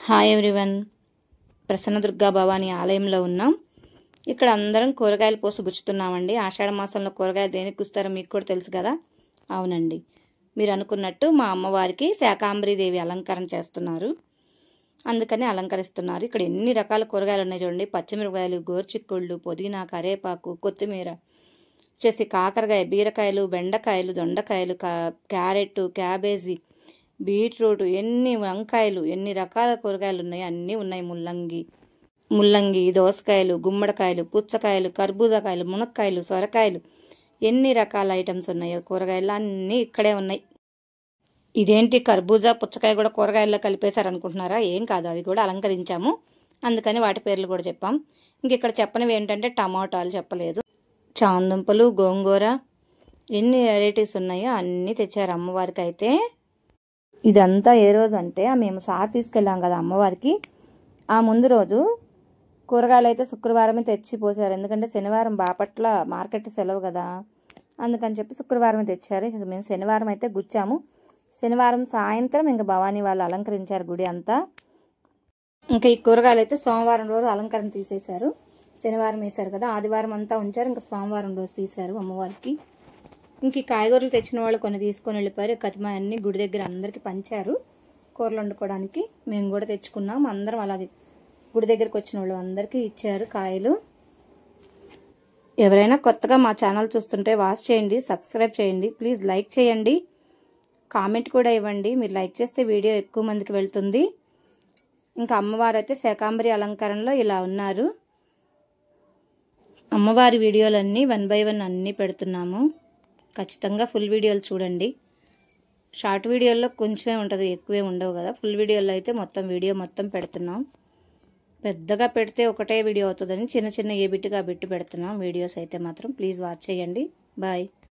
Hi everyone, ప్రసన్నదుర్గా Bhavani ఆలయంలో ఉన్నాం. ఇక్కడ అందరం కూరగాయలు పోసి గుచ్చుతున్నామండి. ఆషాఢ మాసంలో కూరగాయలు దేనికి గుస్తారో మీకు కూడా తెలుసు కదా. అవునండి, మీరు అనుకున్నట్టు మా అమ్మవారికి శాకాంబరీదేవి అలంకరణ చేస్తున్నారు, అందుకని అలంకరిస్తున్నారు. ఇక్కడ ఎన్ని రకాల కూరగాయలు ఉన్నాయి చూడండి. పచ్చిమిరపకాయలు, గోరుచిక్కుళ్ళు, పుదీనా, కరేపాకు, కొత్తిమీర వచ్చేసి కాకరకాయ, బీరకాయలు, బెండకాయలు, దొండకాయలు, క్యారెట్, క్యాబేజీ, బీట్రూట్, ఎన్ని వంకాయలు, ఎన్ని రకాల కూరగాయలు ఉన్నాయి, అన్నీ ఉన్నాయి. ముల్లంగి, దోసకాయలు, గుమ్మడికాయలు, పుచ్చకాయలు, కర్బూజాకాయలు, మునక్కాయలు, సొరకాయలు, ఎన్ని రకాల ఐటమ్స్ ఉన్నాయో కూరగాయలు అన్నీ ఇక్కడే ఉన్నాయి. ఇదేంటి కర్బూజా, పుచ్చకాయ కూడా కూరగాయల్లో కలిపేశారనుకుంటున్నారా? ఏం కాదు, అవి కూడా అలంకరించాము, అందుకని వాటి పేర్లు కూడా చెప్పాం. ఇంక ఇక్కడ చెప్పనివి ఏంటంటే టమాటాలు చెప్పలేదు, చామందుంపలు, గోంగూర, ఎన్ని వెరైటీస్ ఉన్నాయో అన్నీ తెచ్చారు అమ్మవారికి. అయితే ఇదంతా ఏ రోజు అంటే మేము సార్ తీసుకెళ్ళాం కదా అమ్మవారికి, ఆ ముందు రోజు కూరగాయలు అయితే శుక్రవారమే తెచ్చి పోసారు. ఎందుకంటే శనివారం బాపట్ల మార్కెట్ సెలవు కదా, అందుకని చెప్పి శుక్రవారమే తెచ్చారు. మేము శనివారం అయితే గుచ్చాము. శనివారం సాయంత్రం ఇంకా భవానీ వాళ్ళు అలంకరించారు గుడి అంతా. ఇంకా ఈ కూరగాయలు అయితే సోమవారం రోజు అలంకరణ తీసేశారు. శనివారం వేశారు కదా, ఆదివారం అంతా ఉంచారు, ఇంకా సోమవారం రోజు తీశారు అమ్మవారికి. ఇంక ఈ కాయగూరలు తెచ్చిన వాళ్ళు కొన్ని తీసుకొని వెళ్ళిపోయారు. కతిమ అన్ని గుడి దగ్గర అందరికి పంచారు కూరలు వండుకోవడానికి. మేము కూడా తెచ్చుకున్నాం, అందరం అలాగే గుడి దగ్గరికి వచ్చిన వాళ్ళు అందరికీ ఇచ్చారు కాయలు. ఎవరైనా కొత్తగా మా ఛానల్ చూస్తుంటే వాచ్ చేయండి, సబ్స్క్రైబ్ చేయండి, ప్లీజ్ లైక్ చేయండి, కామెంట్ కూడా ఇవ్వండి. మీరు లైక్ చేస్తే వీడియో ఎక్కువ మందికి వెళ్తుంది. ఇంకా అమ్మవారు అయితే శాకాంబరి అలంకరణలో ఇలా ఉన్నారు. అమ్మవారి వీడియోలన్నీ 1 by 1 అన్నీ పెడుతున్నాము. ఖచ్చితంగా ఫుల్ వీడియోలు చూడండి. షార్ట్ వీడియోల్లో కొంచెమే ఉంటుంది, ఎక్కువే ఉండవు కదా. ఫుల్ వీడియోలో అయితే మొత్తం వీడియో మొత్తం పెడుతున్నాం. పెద్దగా పెడితే ఒకటే వీడియో అవుతుందని చిన్న చిన్న ఏ బిట్టుగా బిట్టు పెడుతున్నాం వీడియోస్ అయితే మాత్రం. ప్లీజ్ వాచ్ చేయండి. బాయ్.